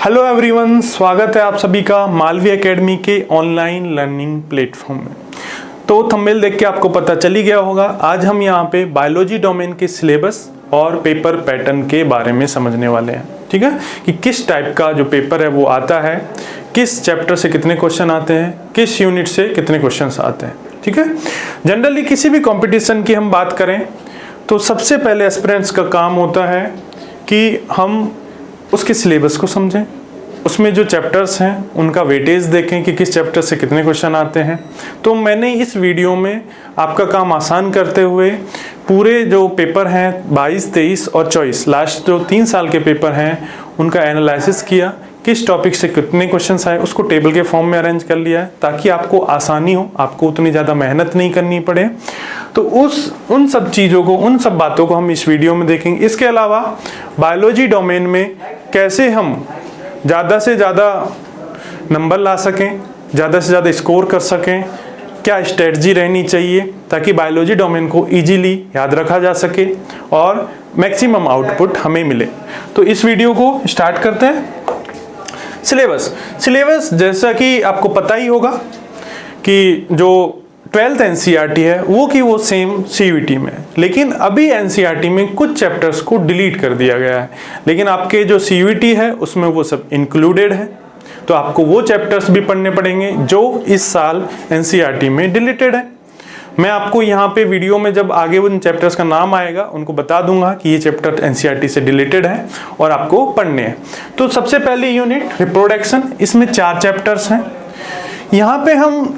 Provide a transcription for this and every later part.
Hello everyone, स्वागत है आप सभी का मालवी एकेडमी के ऑनलाइन लर्निंग प्लेटफॉर्म में। तो थंबनेल देख के आपको पता चली गया होगा, आज हम यहाँ पे बायोलॉजी डोमेन के सिलेबस और पेपर पैटर्न के बारे में समझने वाले हैं। ठीक है, कि किस टाइप का जो पेपर है वो आता है, किस चैप्टर से कितने क्वेश्चन आते हैं, किस यूनिट से कितने क्वेश्चन आते हैं। ठीक है, जनरली किसी भी कॉम्पिटिशन की हम बात करें तो सबसे पहले एस्पिरेंट्स का काम होता है कि हम उसके सिलेबस को समझें, उसमें जो चैप्टर्स हैं उनका वेटेज देखें कि किस चैप्टर से कितने क्वेश्चन आते हैं। तो मैंने इस वीडियो में आपका काम आसान करते हुए पूरे जो पेपर हैं 22, 23 और 24, लास्ट जो 3 साल के पेपर हैं उनका एनालिसिस किया, किस टॉपिक से कितने क्वेश्चंस आए उसको टेबल के फॉर्म में अरेंज कर लिया है ताकि आपको आसानी हो, आपको उतनी ज़्यादा मेहनत नहीं करनी पड़े। तो उन सब चीज़ों को, उन सब बातों को हम इस वीडियो में देखेंगे। इसके अलावा बायोलॉजी डोमेन में कैसे हम ज़्यादा से ज़्यादा नंबर ला सकें, ज़्यादा से ज़्यादा स्कोर कर सकें, क्या स्ट्रेटजी रहनी चाहिए ताकि बायोलॉजी डोमेन को इजीली याद रखा जा सके और मैक्सिमम आउटपुट हमें मिले। तो इस वीडियो को स्टार्ट करते हैं। सिलेबस जैसा कि आपको पता ही होगा कि जो 12th NCERT है वो सेम CUET में है, लेकिन अभी NCERT में कुछ चैप्टर्स को डिलीट कर दिया गया है, लेकिन आपके जो CUET है उसमें वो सब इंक्लूडेड है। तो आपको वो चैप्टर्स भी पढ़ने पड़ेंगे जो इस साल NCERT में डिलीटेड है। मैं आपको यहाँ पे वीडियो में जब आगे उन चैप्टर्स का नाम आएगा उनको बता दूंगा कि ये चैप्टर NCERT से डिलीटेड है और आपको पढ़ने हैं। तो सबसे पहले यूनिट रिप्रोडक्शन, इसमें 4 चैप्टर्स हैं। यहाँ पे हम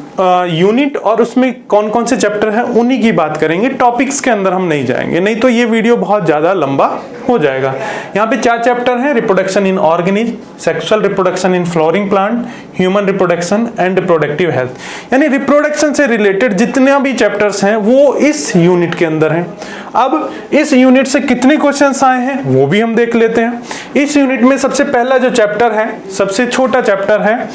यूनिट और उसमें कौन कौन से चैप्टर हैं उन्हीं की बात करेंगे, टॉपिक्स के अंदर हम नहीं जाएंगे, नहीं तो ये वीडियो बहुत ज़्यादा लंबा हो जाएगा। यहाँ पे 4 चैप्टर हैं, reproduction in organism, sexual reproduction in flowering plant, human reproduction and reproductive health. यानी रिप्रोडक्शन से रिलेटेड जितने भी चैप्टर्स हैं वो इस यूनिट के अंदर हैं। अब इस यूनिट से कितने क्वेश्चन आए हैं वो भी हम देख लेते हैं। इस यूनिट में सबसे पहला जो चैप्टर है, सबसे छोटा चैप्टर है,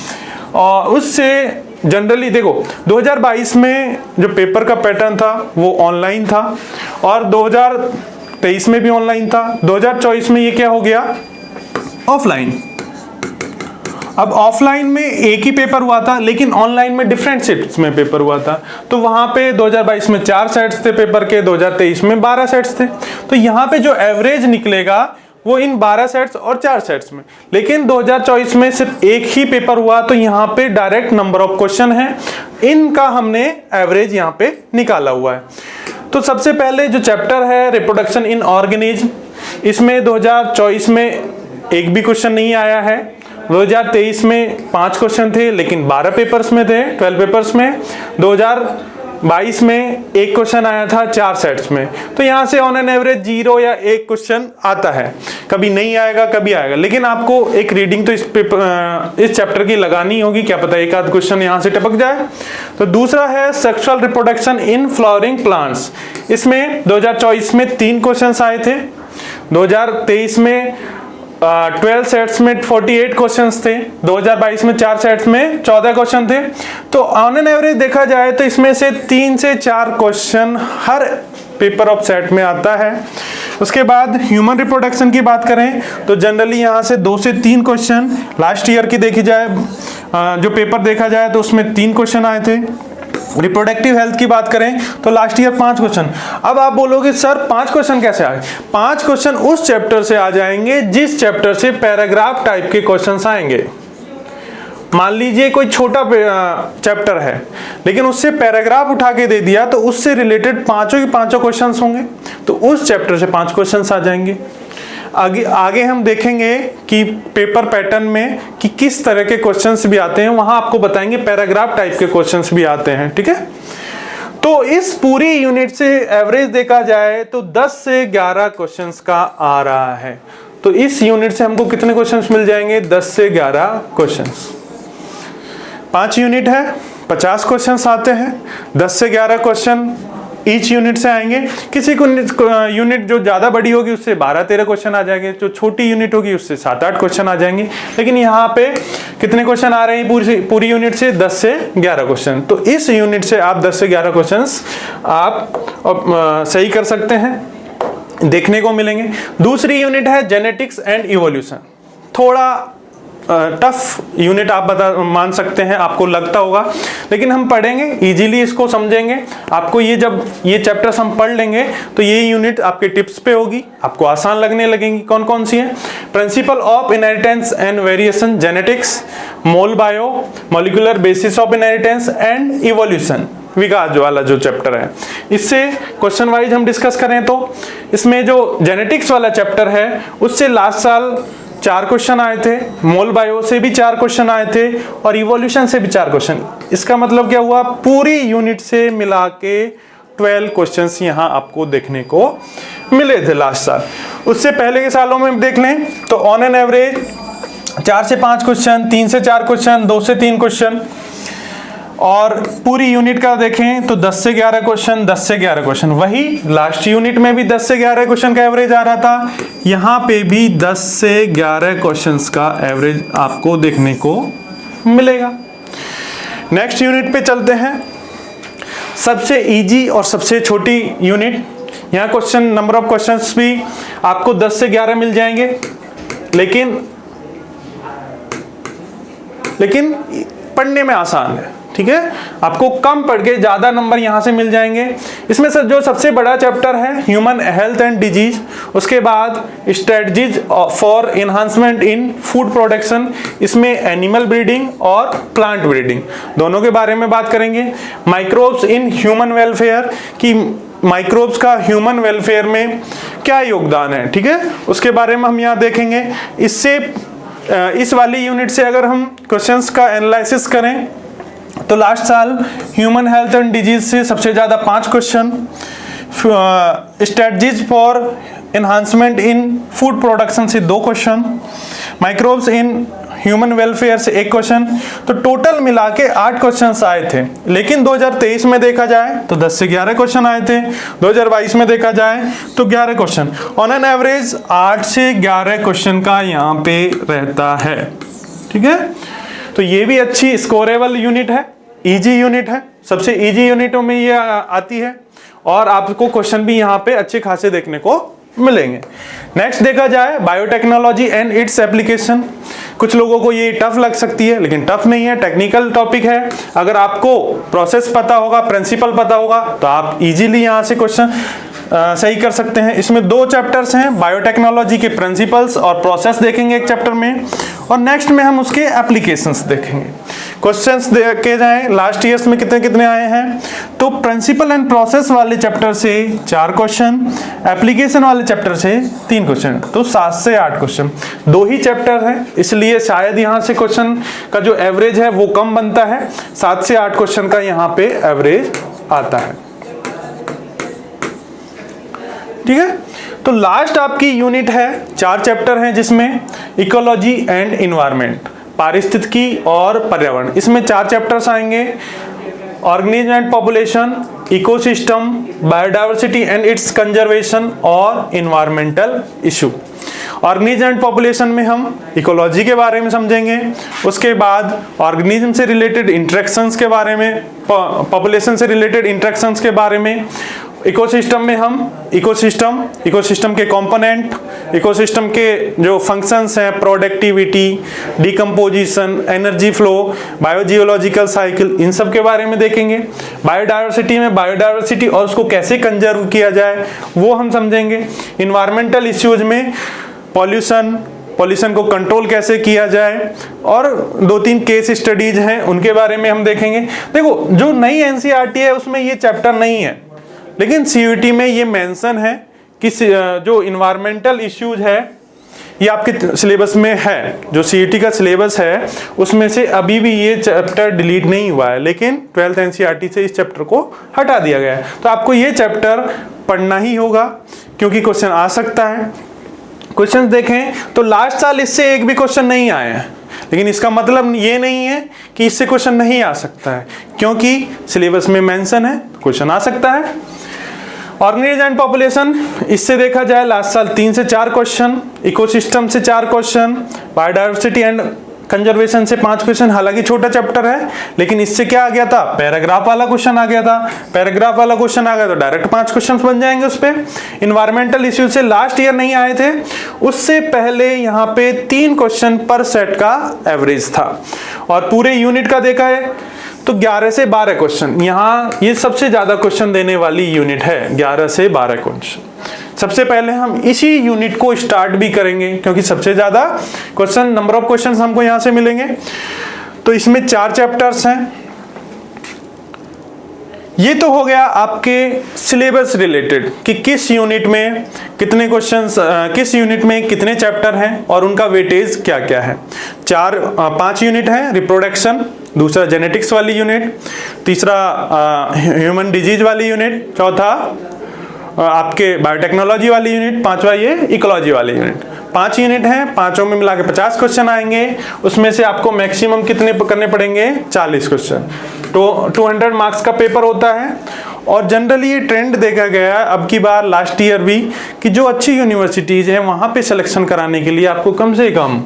और उससे जनरली देखो 2022 में जो पेपर का पैटर्न था वो ऑनलाइन था और 2023 में भी ऑनलाइन था। 2024 में ये क्या हो गया, ऑफलाइन। अब ऑफलाइन में एक ही पेपर हुआ था, लेकिन ऑनलाइन में डिफरेंट शिफ्ट्स में पेपर हुआ था। तो वहां पे 2022 में 4 सेट्स थे पेपर के, 2023 में 12 सेट्स थे। तो यहाँ पे जो एवरेज निकलेगा वो इन 12 सेट्स और 4 सेट्स में, लेकिन 2024 में सिर्फ एक ही पेपर हुआ तो यहाँ पे डायरेक्ट नंबर ऑफ क्वेश्चन है, इनका हमने एवरेज यहाँ पे निकाला हुआ है। तो सबसे पहले जो चैप्टर है रिप्रोडक्शन इन ऑर्गेनिज्म, इसमें 2024 में एक भी क्वेश्चन नहीं आया है। 2023 में 5 क्वेश्चन थे लेकिन 12 पेपर्स में थे, 12 पेपर्स में। 2022 में एक क्वेश्चन आया था 4 सेट्स में। तो यहाँ से ऑन एन एवरेज 0 या 1 क्वेश्चन आता है, कभी नहीं आएगा कभी आएगा, लेकिन आपको एक रीडिंग तो इस चैप्टर की लगानी होगी, क्या पता एक आध क्वेश्चन यहाँ से टपक जाए। तो दूसरा है sexual reproduction in flowering plants, इसमें 2024 में 3 क्वेश्चन आए थे। 2023 में 12 सेट्स में 48 क्वेश्चंस थे, 2022 में 4 सेट्स में 14 क्वेश्चन थे। तो ऑन एन एवरेज देखा जाए तो इसमें से 3 से 4 question her paper of set में आता है। उसके बाद ह्यूमन रिप्रोडक्शन की बात करें तो जनरली यहाँ से 2 से 3 क्वेश्चन, लास्ट ईयर की देखी जाए जो पेपर देखा जाए तो उसमें 3 क्वेश्चन आए थे। रिप्रोडक्टिव हेल्थ की बात करें तो लास्ट ईयर 5 क्वेश्चन। अब आप बोलोगे सर 5 क्वेश्चन कैसे आए? 5 क्वेश्चन उस चैप्टर से आ जाएंगे जिस चैप्टर से पैराग्राफ टाइप के क्वेश्चंस आएंगे। मान लीजिए कोई छोटा चैप्टर है लेकिन उससे पैराग्राफ उठा के दे दिया तो उससे रिलेटेड पांचों के पांचों क्वेश्चंस होंगे, तो उस चैप्टर से 5 क्वेश्चंस आ जाएंगे। आगे हम देखेंगे कि पेपर पैटर्न में कि किस तरह के क्वेश्चंस भी आते हैं, वहां आपको बताएंगे पैराग्राफ टाइप के क्वेश्चंस भी आते हैं। ठीक है, तो इस पूरी यूनिट से एवरेज देखा जाए तो 10 से 11 क्वेश्चंस का आ रहा है। तो इस यूनिट से हमको कितने क्वेश्चंस मिल जाएंगे? 10 से 11 क्वेश्चंस। 5 यूनिट है, 50 क्वेश्चंस आते हैं, 10 से 11 क्वेश्चन ईच यूनिट से आएंगे। किसी को यूनिट जो ज्यादा बड़ी होगी उससे 12-13 क्वेश्चन आ जाएंगे, जो छोटी यूनिट होगी उससे 7-8 क्वेश्चन आ जाएंगे। लेकिन यहाँ पे कितने क्वेश्चन आ रहे हैं पूरी यूनिट से? 10 से 11 क्वेश्चन। तो इस यूनिट से आप 10 से 11 क्वेश्चन आप सही कर सकते हैं, देखने को मिलेंगे। दूसरी यूनिट है जेनेटिक्स एंड इवोल्यूशन। थोड़ा टफ यूनिट आप मान सकते हैं, आपको लगता होगा, लेकिन हम पढ़ेंगे इजीली, इसको समझेंगे। आपको ये जब ये चैप्टर्स हम पढ़ लेंगे तो ये यूनिट आपके टिप्स पे होगी, आपको आसान लगने लगेंगी। कौन कौन सी है? Principle of inheritance and variation, genetics, mol bio, molecular basis of inheritance and evolution, विकास जो वाला जो चैप्टर है। इससे क्वेश्चन वाइज हम डिस्कस करें तो इसमें जो जेनेटिक्स वाला चैप्टर है उससे लास्ट साल 4 क्वेश्चन आए थे, मोल बायो से भी 4 क्वेश्चन आए थे और इवोल्यूशन से भी 4 क्वेश्चन। इसका मतलब क्या हुआ? पूरी यूनिट से मिला के 12 क्वेश्चंस यहाँ आपको देखने को मिले थे लास्ट साल। उससे पहले के सालों में देख लें तो ऑन एन एवरेज 4 से 5 क्वेश्चन, 3 से 4 क्वेश्चन, 2 से 3 क्वेश्चन, और पूरी यूनिट का देखें तो 10 से 11 क्वेश्चन, 10 से 11 क्वेश्चन। वही लास्ट यूनिट में भी 10 से 11 क्वेश्चन का एवरेज आ रहा था, यहाँ पे भी 10 से 11 क्वेश्चंस का एवरेज आपको देखने को मिलेगा। नेक्स्ट यूनिट पे चलते हैं, सबसे इजी और सबसे छोटी यूनिट। यहाँ क्वेश्चन नंबर ऑफ क्वेश्चंस भी आपको 10 से 11 मिल जाएंगे, लेकिन पढ़ने में आसान है, ठीक है। आपको कम पढ़ के ज्यादा नंबर यहां से मिल जाएंगे। इसमें से जो सबसे बड़ा चैप्टर है ह्यूमन हेल्थ एंड डिजीज, उसके बाद strategies for enhancement in food production, इसमें एनिमल ब्रीडिंग और प्लांट ब्रीडिंग दोनों के बारे में बात करेंगे। माइक्रोब्स इन ह्यूमन वेलफेयर, कि माइक्रोब्स का ह्यूमन वेलफेयर में क्या योगदान है, ठीक है, उसके बारे में हम यहाँ देखेंगे। इस वाली यूनिट से अगर हम क्वेश्चंस का एनालिसिस करें तो लास्ट साल ह्यूमन हेल्थ एंड डिजीज से सबसे ज्यादा 5 question, strategies for enhancement in food production से 2 question, microbes in human welfare से 1 क्वेश्चन, तो टोटल मिला के 8 क्वेश्चन आए थे। लेकिन 2023 में देखा जाए तो 10 से 11 क्वेश्चन आए थे, 2022 में देखा जाए तो 11 क्वेश्चन, ऑन एन एवरेज 8 से 11 क्वेश्चन का यहाँ पे रहता है, ठीक है। तो ये भी अच्छी स्कोरेबल यूनिट है, इजी यूनिट है, सबसे इजी यूनिटों में ये आती है और आपको क्वेश्चन भी यहाँ पे अच्छे खासे देखने को मिलेंगे। नेक्स्ट देखा जाए बायोटेक्नोलॉजी एंड इट्स एप्लीकेशन। कुछ लोगों को ये टफ लग सकती है, लेकिन टफ नहीं है, टेक्निकल टॉपिक है। अगर आपको प्रोसेस पता होगा, प्रिंसिपल पता होगा तो आप इजीली यहाँ से क्वेश्चन सही कर सकते हैं। इसमें 2 चैप्टर्स हैं, बायोटेक्नोलॉजी के प्रिंसिपल्स और प्रोसेस देखेंगे एक चैप्टर में, और नेक्स्ट में हम उसके एप्लीकेशंस देखेंगे। क्वेश्चंस देखे जाएं लास्ट ईयर्स में कितने कितने आए हैं, तो प्रिंसिपल एंड प्रोसेस वाले चैप्टर से 4 क्वेश्चन, एप्लीकेशन वाले चैप्टर से 3 क्वेश्चन, तो 7 से 8 क्वेश्चन। 2 ही चैप्टर है, इसलिए शायद यहाँ से क्वेश्चन का जो एवरेज है वो कम बनता है, 7 से 8 क्वेश्चन का यहाँ पे एवरेज आता है, ठीक है। तो लास्ट आपकी यूनिट है, 4 चैप्टर हैं जिसमें इकोलॉजी एंड इन्वायरमेंट, पारिस्थितिकी और पर्यावरण, इसमें 4 चैप्टर्स आएंगे। Organism and population, ecosystem, biodiversity and its conservation और environmental issue. Organism and population में हम इकोलॉजी के बारे में समझेंगे, उसके बाद ऑर्गेनिज्म से रिलेटेड इंटरेक्शंस के बारे में, पॉपुलेशन से रिलेटेड इंटरेक्शंस के बारे में। इकोसिस्टम में हम इकोसिस्टम के कंपोनेंट, इकोसिस्टम के जो फंक्शंस हैं, productivity, decomposition, energy flow, biogeological cycle, इन सब के बारे में देखेंगे। बायोडायवर्सिटी में बायोडायवर्सिटी और उसको कैसे कंजर्व किया जाए वो हम समझेंगे। इन्वायरमेंटल इश्यूज में पॉल्यूशन को कंट्रोल कैसे किया जाए, और 2-3 केस स्टडीज हैं उनके बारे में हम देखेंगे। देखो, जो नई एनसीईआरटी है उसमें ये चैप्टर नहीं है, लेकिन सीयूईटी में ये मेंशन है कि जो इन्वायरमेंटल इश्यूज है ये आपके सिलेबस में है। जो सीयूईटी का सिलेबस है उसमें से अभी भी ये चैप्टर डिलीट नहीं हुआ है, लेकिन 12th एनसीईआरटी से इस चैप्टर को हटा दिया गया है। तो आपको ये चैप्टर पढ़ना ही होगा क्योंकि क्वेश्चन आ सकता है। क्वेश्चन देखें तो लास्ट साल इससे एक भी क्वेश्चन नहीं आए हैं, लेकिन इसका मतलब ये नहीं है कि इससे क्वेश्चन नहीं आ सकता है, क्योंकि सिलेबस में मेंशन है, क्वेश्चन आ सकता है। ऑर्गेनिज्म एंड पॉपुलेशन, इससे देखा जाए लास्ट साल 3 से 4 क्वेश्चन, इकोसिस्टम से 4 क्वेश्चन, बायोडायवर्सिटी एंड कंजर्वेशन से 5 क्वेश्चन, हालांकि छोटा चैप्टर है, लेकिन इससे क्या आ गया था, पैराग्राफ वाला क्वेश्चन आ गया था। पैराग्राफ वाला क्वेश्चन आ गया तो डायरेक्ट 5 क्वेश्चन बन जाएंगे उस पे। इन्वायरमेंटल इश्यू से लास्ट ईयर नहीं आए थे, उससे पहले यहाँ पे 3 क्वेश्चन पर सेट का एवरेज था, और पूरे यूनिट का देखा है तो 11 से 12 क्वेश्चन। यहाँ ये सबसे ज्यादा क्वेश्चन देने वाली यूनिट है, 11 से 12 क्वेश्चन। सबसे पहले हम इसी यूनिट को स्टार्ट भी करेंगे, क्योंकि सबसे ज्यादा क्वेश्चन, नंबर ऑफ क्वेश्चन हमको यहां से मिलेंगे। तो इसमें 4 चैप्टर्स हैं। ये तो हो गया आपके सिलेबस रिलेटेड कि किस यूनिट में कितने क्वेश्चंस, किस यूनिट में कितने चैप्टर हैं और उनका वेटेज क्या क्या है। 5 यूनिट हैं। रिप्रोडक्शन, दूसरा जेनेटिक्स वाली यूनिट, तीसरा ह्यूमन डिजीज वाली यूनिट, चौथा आपके बायोटेक्नोलॉजी वाली यूनिट, पांचवा ये इकोलॉजी वाली यूनिट। 5 यूनिट हैं, पांचों में मिला के 50 क्वेश्चन आएंगे। उसमें से आपको मैक्सिमम कितने करने पड़ेंगे, 40 क्वेश्चन। तो 200 मार्क्स का पेपर होता है। और जनरली ये ट्रेंड देखा गया है अब की बार, लास्ट ईयर भी, कि जो अच्छी यूनिवर्सिटीज हैं वहां पे सिलेक्शन कराने के लिए आपको कम से कम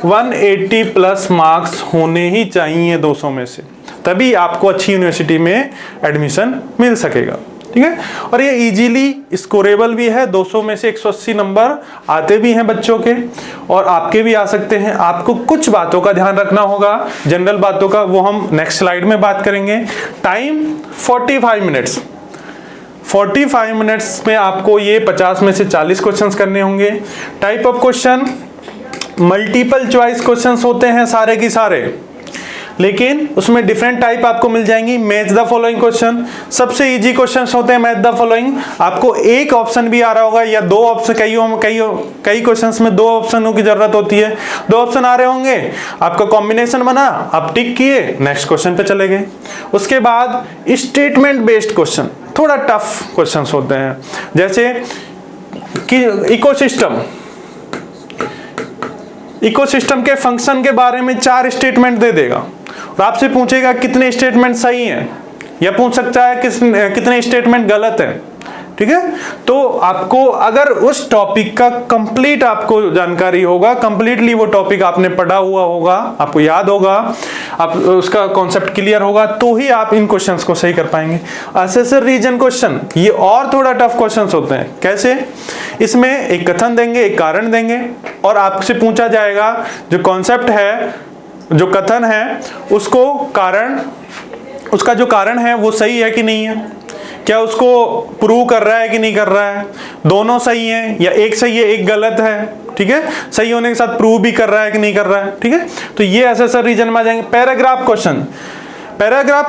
180 प्लस मार्क्स होने ही चाहिए 200 में से, तभी आपको अच्छी यूनिवर्सिटी में एडमिशन मिल सकेगा। ठीक है, और ये इजीली स्कोरेबल भी है। 200 में से 180 नंबर आते भी हैं बच्चों के, और आपके भी आ सकते हैं। आपको कुछ बातों का ध्यान रखना होगा, जनरल बातों का, वो हम नेक्स्ट स्लाइड में बात करेंगे। Time 45 minutes. 45 मिनट्स में आपको ये 50 में से 40 क्वेश्चंस करने होंगे। Type of question multiple choice questions होते हैं सारे की सारे, लेकिन उसमें डिफरेंट टाइप आपको मिल जाएंगी। मैच द फॉलोइंग क्वेश्चन सबसे इजी क्वेश्चंस होते हैं। मैच द फॉलोइंग, आपको एक ऑप्शन भी आ रहा होगा या 2 ऑप्शन, कई क्वेश्चंस में 2 ऑप्शनों की जरूरत होती है। 2 ऑप्शन आ रहे होंगे, आपका कॉम्बिनेशन बना, आप टिक किए, नेक्स्ट क्वेश्चन पे चले गए। उसके बाद स्टेटमेंट बेस्ड क्वेश्चन थोड़ा टफ क्वेश्चंस होते हैं, जैसे कि इकोसिस्टम के फंक्शन के बारे में 4 स्टेटमेंट दे देगा और आपसे पूछेगा कितने स्टेटमेंट सही हैं, या पूछ सकता है कितने स्टेटमेंट गलत हैं। ठीक है, तो आपको अगर उस टॉपिक का कंप्लीट आपको जानकारी होगा, कंप्लीटली वो टॉपिक आपने पढ़ा हुआ होगा, आपको याद होगा, आप उसका कॉन्सेप्ट क्लियर होगा, तो ही आप इन क्वेश्चंस को सही कर पाएंगे। असेसर रीजन क्वेश्चन, ये और थोड़ा टफ क्वेश्चंस होते हैं। कैसे? इसमें एक कथन देंगे, एक कारण देंगे, और आपसे पूछा जाएगा जो कॉन्सेप्ट है, जो कथन है, उसका जो कारण है वो सही है कि नहीं है, क्या उसको प्रूव कर रहा है कि नहीं कर रहा है, दोनों सही हैं या एक सही है एक गलत है। ठीक है, सही होने के साथ प्रूव भी कर रहा है कि नहीं कर रहा है। ठीक है, तो ये असेसर रीजन में आ जाएंगे। पैराग्राफ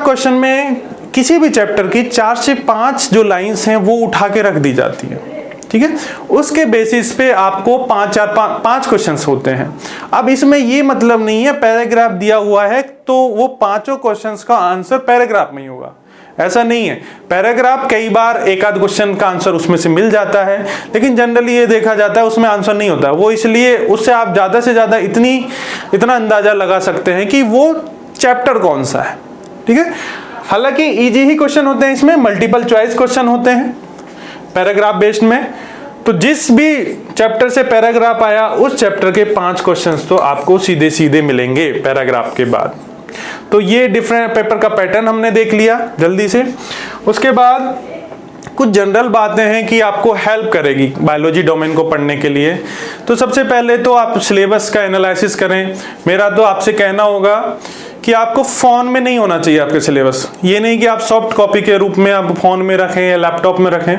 क्वेश्चन में किसी भी चैप्टर की 4 से 5 जो लाइंस हैं वो उठा के रख दी जाती है। ठीक है, उसके बेसिस पे आपको 5 क्वेश्चंस होते हैं। अब इसमें ये मतलब नहीं है पैराग्राफ दिया हुआ है तो वो 5 क्वेश्चंस का आंसर पैराग्राफ में ही होगा, ऐसा नहीं है। पैराग्राफ कई बार एक आध क्वेश्चन का आंसर उसमें से मिल जाता है, लेकिन जनरली ये देखा जाता है उसमें आंसर नहीं होता। वो इसलिए उससे आप ज्यादा से ज्यादा इतना अंदाजा लगा सकते हैं कि वो चैप्टर कौन सा है। ठीक है, हालांकि इजी ही क्वेश्चन होते हैं, इसमें मल्टीपल चॉइस क्वेश्चन होते हैं पैराग्राफ बेस्ड में। तो जिस भी चैप्टर से पैराग्राफ आया उस चैप्टर के 5 क्वेश्चंस तो आपको सीधे सीधे मिलेंगे पैराग्राफ के बाद। तो ये डिफरेंट पेपर का पैटर्न हमने देख लिया जल्दी से। उसके बाद कुछ जनरल बातें हैं कि आपको हेल्प करेगी बायोलॉजी डोमेन को पढ़ने के लिए। तो सबसे पहले तो आप सिलेबस का एनालिसिस करें। मेरा तो आपसे कहना होगा कि आपको फोन में नहीं होना चाहिए आपके सिलेबस। ये नहीं कि आप सॉफ्ट कॉपी के रूप में आप फोन में रखें या लैपटॉप में रखें,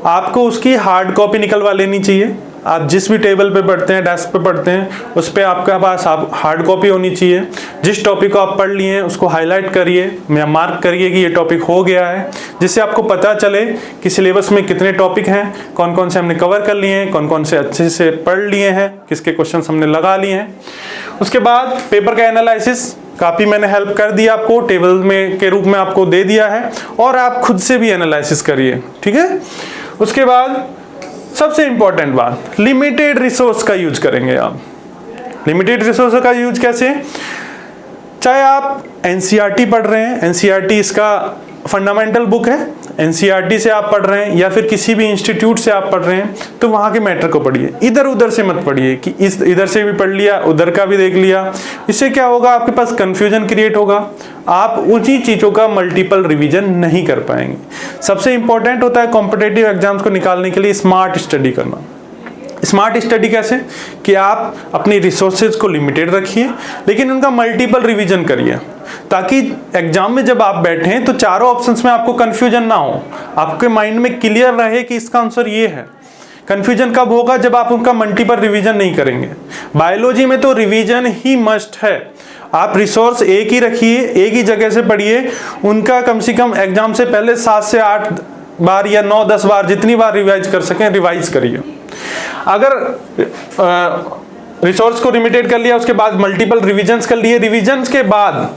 आपको उसकी हार्ड कॉपी निकलवा लेनी चाहिए। आप जिस भी टेबल पे पढ़ते हैं, डेस्क पे पढ़ते हैं, उस पर आपके पास हार्ड कॉपी होनी चाहिए। जिस टॉपिक को आप पढ़ लिए हैं उसको हाईलाइट करिए या मार्क करिए कि ये टॉपिक हो गया है, जिससे आपको पता चले कि सिलेबस में कितने टॉपिक हैं, कौन कौन से हमने कवर कर लिए हैं, कौन कौन से अच्छे से पढ़ लिए हैं, किसके क्वेश्चन हमने लगा लिए हैं। उसके बाद पेपर का एनालिसिस, काफ़ी मैंने हेल्प कर दिया आपको, टेबल में के रूप में आपको दे दिया है, और आप खुद से भी एनालिसिस करिए। ठीक है, उसके बाद सबसे इंपॉर्टेंट बात, लिमिटेड रिसोर्स का यूज करेंगे आप। लिमिटेड रिसोर्स का यूज कैसे? चाहे आप एनसीईआरटी पढ़ रहे हैं, एनसीईआरटी इसका फंडामेंटल बुक है, एनसीईआरटी से आप पढ़ रहे हैं या फिर किसी भी इंस्टीट्यूट से आप पढ़ रहे हैं तो वहाँ के मैटर को पढ़िए, इधर उधर से मत पढ़िए कि इधर से भी पढ़ लिया उधर का भी देख लिया। इससे क्या होगा, आपके पास कन्फ्यूजन क्रिएट होगा, आप उसी चीज़ों का मल्टीपल रिवीजन नहीं कर पाएंगे। सबसे इंपॉर्टेंट होता है कॉम्पिटिटिव एग्जाम्स को निकालने के लिए स्मार्ट स्टडी करना। स्मार्ट स्टडी कैसे कि आप अपनी रिसोर्सेज को लिमिटेड रखिए लेकिन उनका मल्टीपल रिवीजन करिए, ताकि एग्जाम में जब आप बैठें तो चारों ऑप्शंस में आपको कंफ्यूजन ना हो, आपके माइंड में क्लियर रहे कि इसका आंसर ये है। कंफ्यूजन कब होगा, जब आप उनका मल्टीपल रिवीजन नहीं करेंगे। बायोलॉजी में तो रिवीजन ही मस्ट है, आप रिसोर्स एक ही रखिए, एक ही जगह से पढ़िए, उनका कम से कम एग्जाम से पहले 7 से 8 बार या 9-10 बार जितनी बार रिवाइज कर सकें रिवाइज करिए। अगर रिसोर्स को लिमिटेड कर लिया, उसके बाद मल्टीपल रिविजन्स कर लिए, रिविजन्स के बाद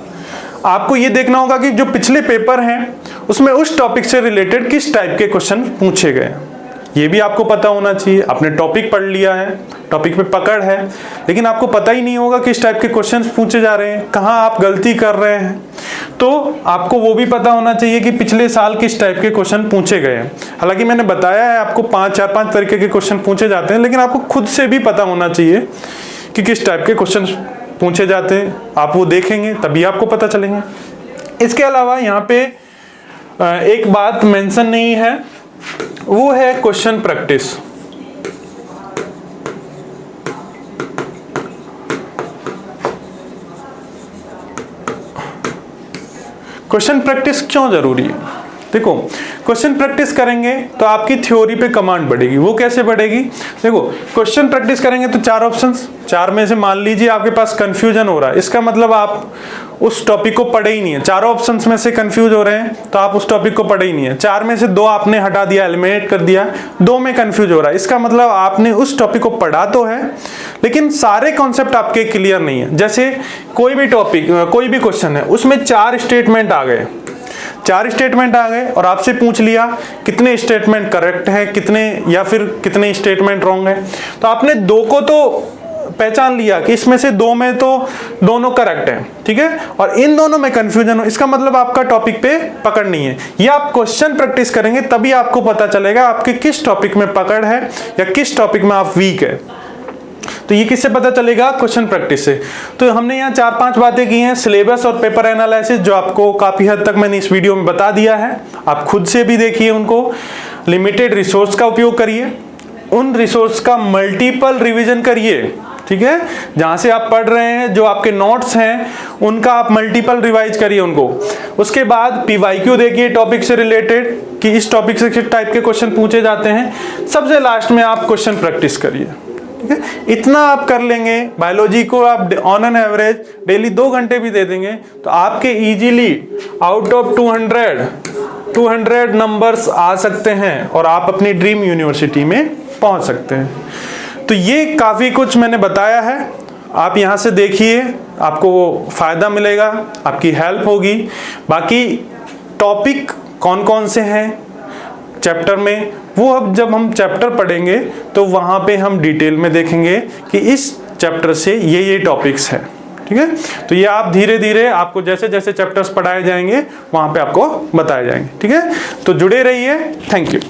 आपको ये देखना होगा कि जो पिछले पेपर हैं उसमें उस टॉपिक से रिलेटेड किस टाइप के क्वेश्चन पूछे गए, ये भी आपको पता होना चाहिए। आपने टॉपिक पढ़ लिया है, टॉपिक पे पकड़ है, लेकिन आपको पता ही नहीं होगा किस टाइप के क्वेश्चन पूछे जा रहे हैं, कहाँ आप गलती कर रहे हैं, तो आपको वो भी पता होना चाहिए कि पिछले साल किस टाइप के क्वेश्चन पूछे गए हैं। हालांकि मैंने बताया है आपको 4-5 तरीके के क्वेश्चन पूछे जाते हैं, लेकिन आपको खुद से भी पता होना चाहिए कि किस टाइप के क्वेश्चन पूछे जाते हैं। आप वो देखेंगे तभी आपको पता चलेंगे। इसके अलावा यहाँ पे एक बात मेंशन नहीं है, वो है क्वेश्चन प्रैक्टिस। क्वेश्चन प्रैक्टिस क्यों जरूरी है? देखो, क्वेश्चन प्रैक्टिस करेंगे तो आपकी थ्योरी पे कमांड बढ़ेगी। वो कैसे बढ़ेगी? देखो, क्वेश्चन प्रैक्टिस करेंगे तो 4 ऑप्शंस, 4 में से मान लीजिए आपके पास कंफ्यूजन हो रहा है, इसका मतलब आप उस टॉपिक को पढ़े ही नहीं है। 4 ऑप्शंस में से कंफ्यूज हो रहे हैं तो आप उस टॉपिक को पढ़े ही नहीं है। 4 में से 2 आपने हटा दिया, एलिमिनेट कर दिया, 2 में कंफ्यूज हो रहा है, इसका मतलब आपने उस टॉपिक को पढ़ा तो है लेकिन सारे कॉन्सेप्ट आपके क्लियर नहीं है। जैसे कोई भी टॉपिक, कोई भी क्वेश्चन है, उसमें 4 स्टेटमेंट आ गए, 4 स्टेटमेंट आ गए और आपसे पूछ लिया कितने स्टेटमेंट करेक्ट है, कितने या फिर कितने स्टेटमेंट रॉन्ग है, तो आपने 2 को तो पहचान लिया कि इसमें से 2 में तो दोनों करेक्ट है, ठीक है, और इन दोनों में कंफ्यूजन हो, इसका मतलब आपका टॉपिक पे पकड़ नहीं है। ये आप क्वेश्चन प्रैक्टिस करेंगे तभी आपको पता चलेगा आपके किस टॉपिक में पकड़ है या किस टॉपिक में आप वीक है। तो ये किससे पता चलेगा? क्वेश्चन प्रैक्टिस से। तो हमने यहाँ 4-5 बातें की हैं, सिलेबस और पेपर एनालिसिस, जो आपको काफी हद तक मैंने इस वीडियो में बता दिया है, आप खुद से भी देखिए उनको। लिमिटेड रिसोर्स का उपयोग करिए, उन रिसोर्स का मल्टीपल रिवीजन करिए, ठीक है, जहां से आप पढ़ रहे हैं, जो आपके नोट्स हैं उनका आप मल्टीपल रिवाइज करिए उनको। उसके बाद पीवाईक्यू देखिए टॉपिक से रिलेटेड कि इस टॉपिक से किस टाइप के क्वेश्चन पूछे जाते हैं। सबसे लास्ट में आप क्वेश्चन प्रैक्टिस करिए, ठीक है। इतना आप कर लेंगे, बायोलॉजी को आप ऑन एन एवरेज डेली 2 घंटे भी दे देंगे तो आपके इजीली आउट ऑफ 200 नंबर्स आ सकते हैं और आप अपनी ड्रीम यूनिवर्सिटी में पहुंच सकते हैं। तो ये काफ़ी कुछ मैंने बताया है, आप यहाँ से देखिए, आपको फ़ायदा मिलेगा, आपकी हेल्प होगी। बाकी टॉपिक कौन कौन से हैं चैप्टर में, वो अब जब हम चैप्टर पढ़ेंगे तो वहाँ पे हम डिटेल में देखेंगे कि इस चैप्टर से ये टॉपिक्स हैं, ठीक है। तो ये आप धीरे धीरे, आपको जैसे जैसे चैप्टर्स पढ़ाए जाएंगे वहाँ पे आपको बताए जाएंगे, ठीक है। तो जुड़े रहिए, थैंक यू।